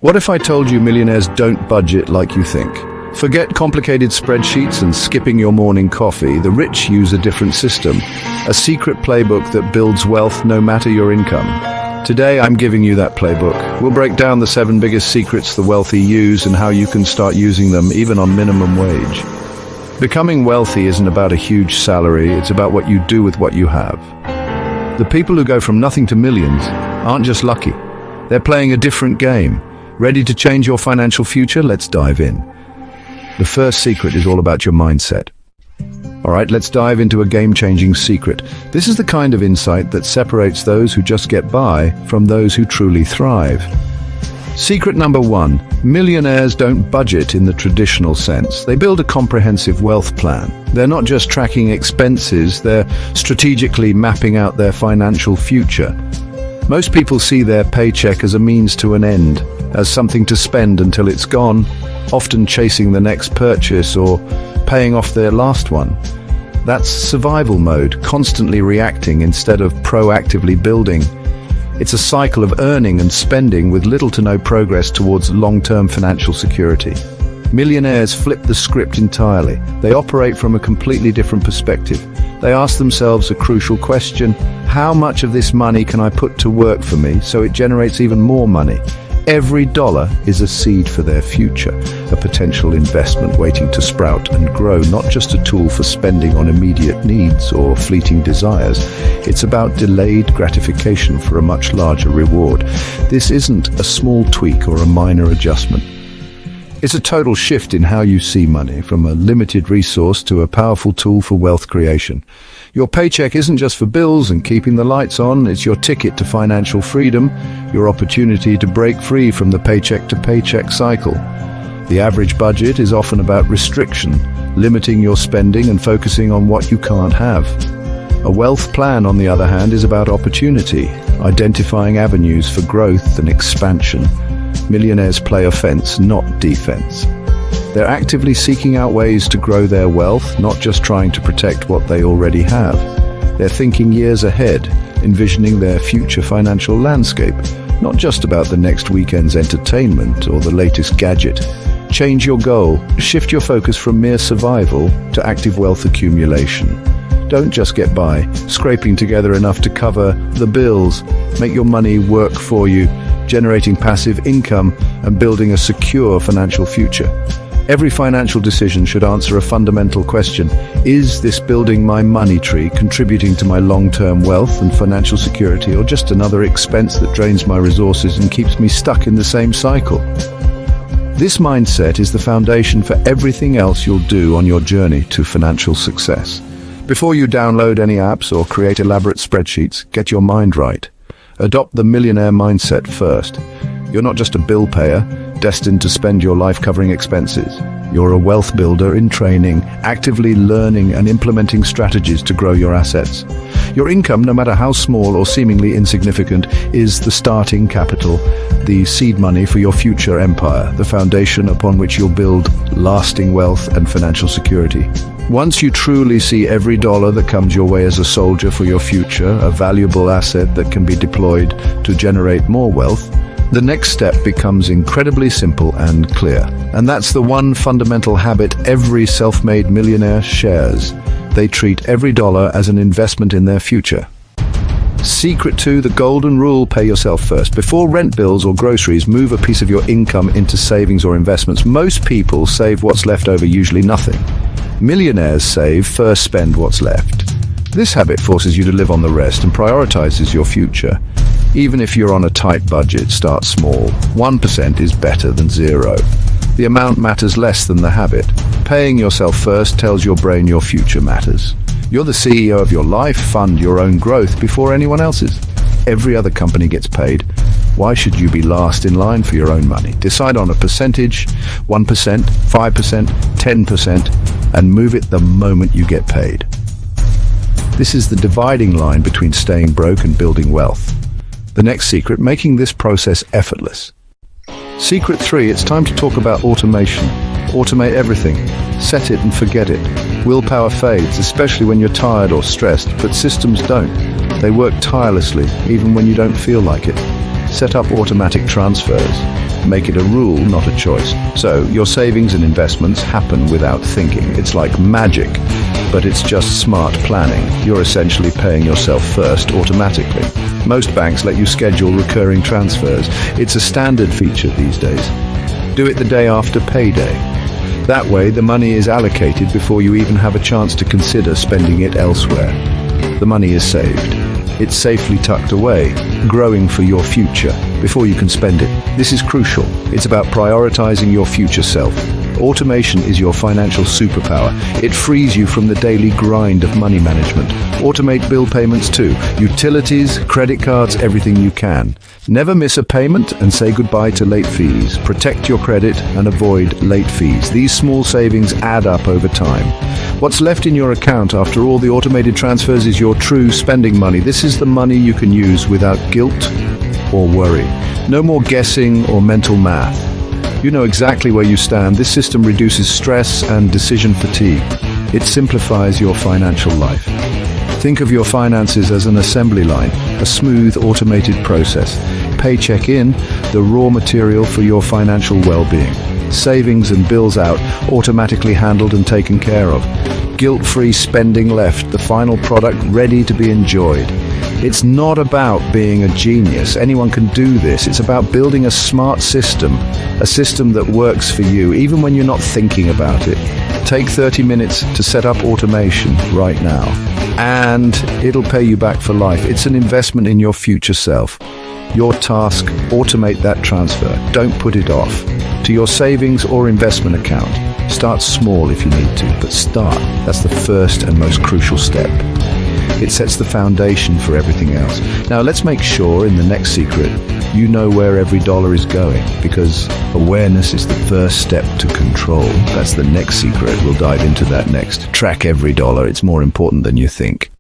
What if I told you millionaires don't budget like you think? Forget complicated spreadsheets and skipping your morning coffee. The rich use a different system, a secret playbook that builds wealth no matter your income. Today, I'm giving you that playbook. We'll break down the 7 biggest secrets the wealthy use and how you can start using them even on minimum wage. Becoming wealthy isn't about a huge salary, it's about what you do with what you have. The people who go from nothing to millions aren't just lucky. They're playing a different game. Ready to change your financial future? Let's dive in. The first secret is all about your mindset. All right, let's dive into a game-changing secret. This is the kind of insight that separates those who just get by from those who truly thrive. Secret number 1, millionaires don't budget in the traditional sense. They build a comprehensive wealth plan. They're not just tracking expenses, they're strategically mapping out their financial future. Most people see their paycheck as a means to an end, as something to spend until it's gone, often chasing the next purchase or paying off their last one. That's survival mode, constantly reacting instead of proactively building. It's a cycle of earning and spending with little to no progress towards long-term financial security. Millionaires flip the script entirely. They operate from a completely different perspective. They ask themselves a crucial question: how much of this money can I put to work for me so it generates even more money? Every dollar is a seed for their future, a potential investment waiting to sprout and grow, not just a tool for spending on immediate needs or fleeting desires. It's about delayed gratification for a much larger reward. This isn't a small tweak or a minor adjustment. It's a total shift in how you see money, from a limited resource to a powerful tool for wealth creation. Your paycheck isn't just for bills and keeping the lights on, it's your ticket to financial freedom, your opportunity to break free from the paycheck to paycheck cycle. The average budget is often about restriction, limiting your spending and focusing on what you can't have. A wealth plan, on the other hand, is about opportunity, identifying avenues for growth and expansion. Millionaires play offense, not defense. They're actively seeking out ways to grow their wealth, not just trying to protect what they already have. They're thinking years ahead, envisioning their future financial landscape, not just about the next weekend's entertainment or the latest gadget. Change your goal. Shift your focus from mere survival to active wealth accumulation. Don't just get by, scraping together enough to cover the bills. Make your money work for you, generating passive income and building a secure financial future. Every financial decision should answer a fundamental question: is this building my money tree, contributing to my long-term wealth and financial security, or just another expense that drains my resources and keeps me stuck in the same cycle? This mindset is the foundation for everything else you'll do on your journey to financial success. Before you download any apps or create elaborate spreadsheets, get your mind right. Adopt the millionaire mindset first. You're not just a bill payer, destined to spend your life covering expenses. You're a wealth builder in training, actively learning and implementing strategies to grow your assets. Your income, no matter how small or seemingly insignificant, is the starting capital, the seed money for your future empire, the foundation upon which you'll build lasting wealth and financial security. Once you truly see every dollar that comes your way as a soldier for your future, a valuable asset that can be deployed to generate more wealth, the next step becomes incredibly simple and clear. And that's the one fundamental habit every self-made millionaire shares. They treat every dollar as an investment in their future. Secret 2, the golden rule: pay yourself first. Before rent bills or groceries, move a piece of your income into savings or investments. Most people save what's left over, usually nothing. Millionaires save, first spend what's left. This habit forces you to live on the rest and prioritizes your future. Even if you're on a tight budget, start small. 1% is better than 0. The amount matters less than the habit. Paying yourself first tells your brain your future matters. You're the CEO of your life. Fund your own growth before anyone else's. Every other company gets paid. Why should you be last in line for your own money? Decide on a percentage: 1%, 5%, 10%, and move it the moment you get paid. This is the dividing line between staying broke and building wealth. The next secret: making this process effortless. Secret 3, it's time to talk about automation. Automate everything. Set it and forget it. Willpower fades, especially when you're tired or stressed, but systems don't. They work tirelessly, even when you don't feel like it. Set up automatic transfers. Make it a rule, not a choice. So, your savings and investments happen without thinking. It's like magic, but it's just smart planning. You're essentially paying yourself first automatically. Most banks let you schedule recurring transfers. It's a standard feature these days. Do it the day after payday. That way, the money is allocated before you even have a chance to consider spending it elsewhere. The money is saved. It's safely tucked away, growing for your future before you can spend it. This is crucial. It's about prioritizing your future self. Automation is your financial superpower. It frees you from the daily grind of money management. Automate bill payments too. Utilities, credit cards, everything you can. Never miss a payment and say goodbye to late fees. Protect your credit and avoid late fees. These small savings add up over time. What's left in your account after all the automated transfers is your true spending money. This is the money you can use without guilt or worry. No more guessing or mental math. You know exactly where you stand. This system reduces stress and decision fatigue. It simplifies your financial life. Think of your finances as an assembly line, a smooth, automated process. Paycheck in, the raw material for your financial well-being. Savings and bills out, automatically handled and taken care of. Guilt-free spending left, the final product ready to be enjoyed. It's not about being a genius. Anyone can do this. It's about building a smart system, a system that works for you, even when you're not thinking about it. Take 30 minutes to set up automation right now, and it'll pay you back for life. It's an investment in your future self. Your task, automate that transfer. Don't put it off. To your savings or investment account. Start small if you need to, but start. That's the first and most crucial step. It sets the foundation for everything else. Now let's make sure in the next secret you know where every dollar is going, because awareness is the first step to control. That's the next secret. We'll dive into that next. Track every dollar. It's more important than you think.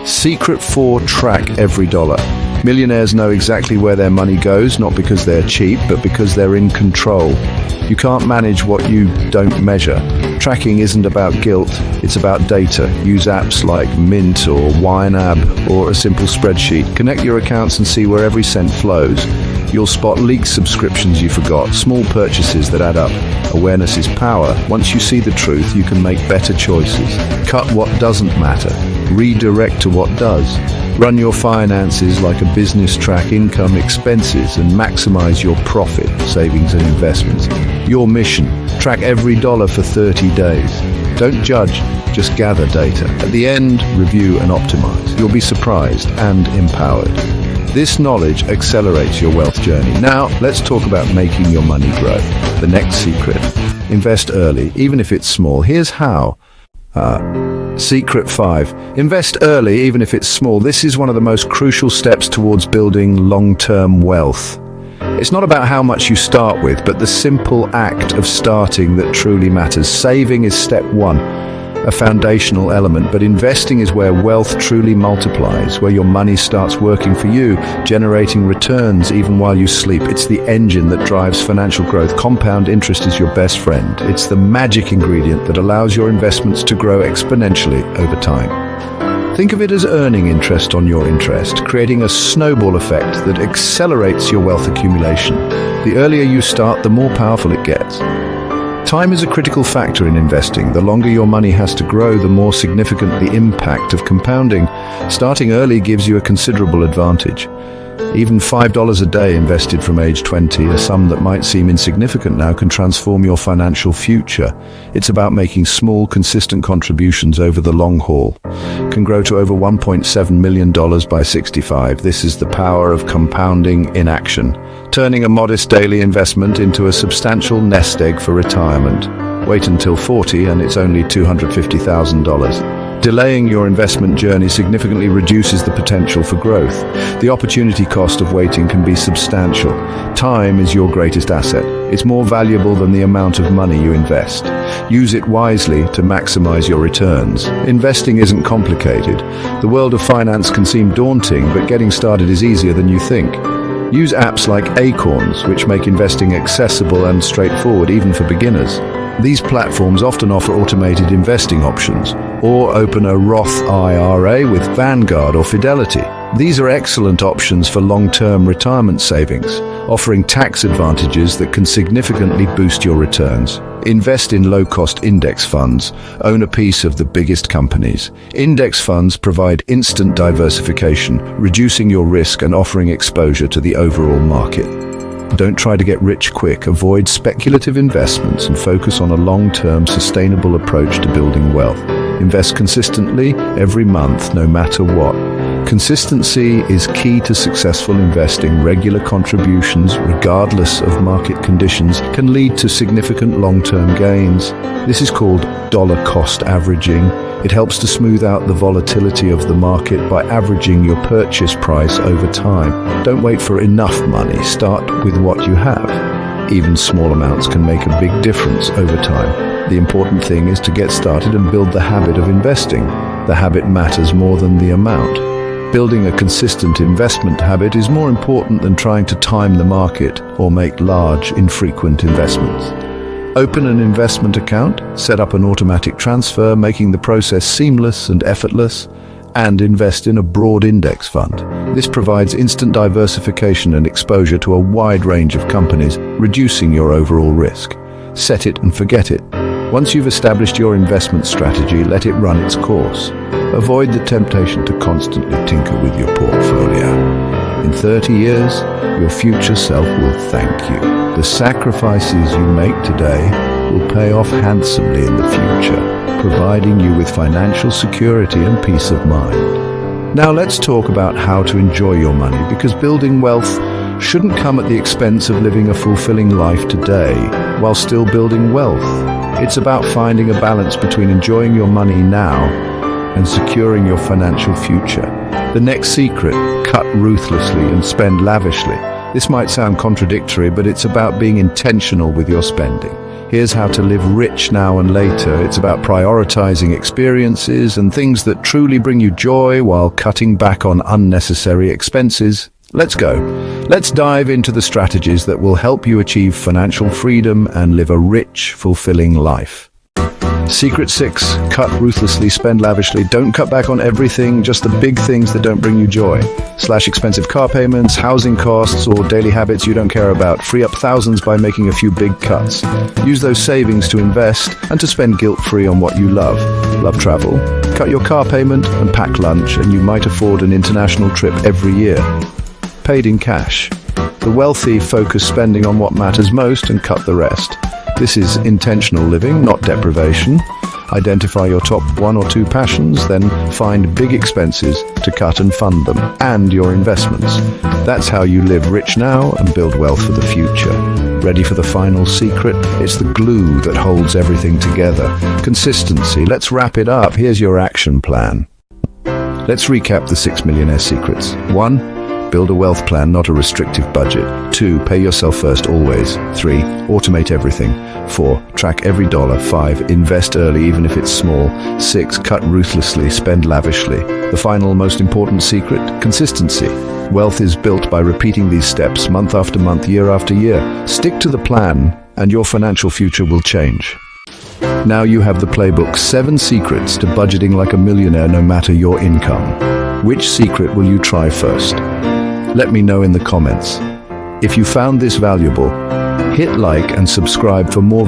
Secret 4, track every dollar. Millionaires know exactly where their money goes, not because they're cheap, but because they're in control. You can't manage what you don't measure. Tracking isn't about guilt, it's about data. Use apps like Mint or YNAB or a simple spreadsheet. Connect your accounts and see where every cent flows. You'll spot leaked subscriptions you forgot, small purchases that add up. Awareness is power. Once you see the truth, you can make better choices. Cut what doesn't matter. Redirect to what does. Run your finances like a business, track income, expenses, and maximize your profit, savings, and investments. Your mission, track every dollar for 30 days. Don't judge, just gather data. At the end, review and optimize. You'll be surprised and empowered. This knowledge accelerates your wealth journey. Now, let's talk about making your money grow. The next secret, invest early, even if it's small. Here's how. Secret 5. Invest early, even if it's small. This is one of the most crucial steps towards building long-term wealth. It's not about how much you start with, but the simple act of starting that truly matters. Saving is step 1, a foundational element, but investing is where wealth truly multiplies, where your money starts working for you, generating returns even while you sleep. It's the engine that drives financial growth. Compound interest is your best friend. It's the magic ingredient that allows your investments to grow exponentially over time. Think of it as earning interest on your interest, creating a snowball effect that accelerates your wealth accumulation. The earlier you start, the more powerful it gets. Time is a critical factor in investing. The longer your money has to grow, the more significant the impact of compounding. Starting early gives you a considerable advantage. Even $5 a day invested from age 20, a sum that might seem insignificant now, can transform your financial future. It's about making small, consistent contributions over the long haul. Can grow to over $1.7 million by 65. This is the power of compounding in action. Turning a modest daily investment into a substantial nest egg for retirement. Wait until 40 and it's only $250,000. Delaying your investment journey significantly reduces the potential for growth. The opportunity cost of waiting can be substantial. Time is your greatest asset. It's more valuable than the amount of money you invest. Use it wisely to maximize your returns. Investing isn't complicated. The world of finance can seem daunting, but getting started is easier than you think. Use apps like Acorns, which make investing accessible and straightforward even for beginners. These platforms often offer automated investing options, or open a Roth IRA with Vanguard or Fidelity. These are excellent options for long-term retirement savings, offering tax advantages that can significantly boost your returns. Invest in low-cost index funds. Own a piece of the biggest companies. Index funds provide instant diversification, reducing your risk and offering exposure to the overall market. Don't try to get rich quick. Avoid speculative investments and focus on a long-term, sustainable approach to building wealth. Invest consistently every month, no matter what. Consistency is key to successful investing. Regular contributions, regardless of market conditions, can lead to significant long-term gains. This is called dollar cost averaging. It helps to smooth out the volatility of the market by averaging your purchase price over time. Don't wait for enough money. Start with what you have. Even small amounts can make a big difference over time. The important thing is to get started and build the habit of investing. The habit matters more than the amount. Building a consistent investment habit is more important than trying to time the market or make large, infrequent investments. Open an investment account, set up an automatic transfer, making the process seamless and effortless, and invest in a broad index fund. This provides instant diversification and exposure to a wide range of companies, reducing your overall risk. Set it and forget it. Once you've established your investment strategy, let it run its course. Avoid the temptation to constantly tinker with your portfolio. In 30 years, your future self will thank you. The sacrifices you make today will pay off handsomely in the future, providing you with financial security and peace of mind. Now let's talk about how to enjoy your money, because building wealth shouldn't come at the expense of living a fulfilling life today while still building wealth. It's about finding a balance between enjoying your money now and securing your financial future. The next secret: cut ruthlessly and spend lavishly. This might sound contradictory, but it's about being intentional with your spending. Here's how to live rich now and later. It's about prioritizing experiences and things that truly bring you joy while cutting back on unnecessary expenses. Let's go. Let's dive into the strategies that will help you achieve financial freedom and live a rich, fulfilling life. Secret 6. Cut ruthlessly, spend lavishly. Don't cut back on everything, just the big things that don't bring you joy. Slash expensive car payments, housing costs, or daily habits you don't care about. Free up thousands by making a few big cuts. Use those savings to invest and to spend guilt-free on what you love. Love travel? Cut your car payment and pack lunch, and you might afford an international trip every year. Paid in cash. The wealthy focus spending on what matters most and cut the rest. This is intentional living, not deprivation. Identify your top 1 or 2 passions, then find big expenses to cut and fund them, and your investments. That's how you live rich now and build wealth for the future. Ready for the final secret? It's the glue that holds everything together. Consistency. Let's wrap it up. Here's your action plan. Let's recap the 6 millionaire secrets. 1. Build a wealth plan, not a restrictive budget. 2. Pay yourself first, always. 3. Automate everything. 4. Track every dollar. 5. Invest early, even if it's small. 6. Cut ruthlessly, spend lavishly. The final, most important secret: consistency. Wealth is built by repeating these steps month after month, year after year. Stick to the plan, and your financial future will change. Now you have the playbook: 7 secrets to budgeting like a millionaire no matter your income. Which secret will you try first? Let me know in the comments. If you found this valuable, hit like and subscribe for more videos.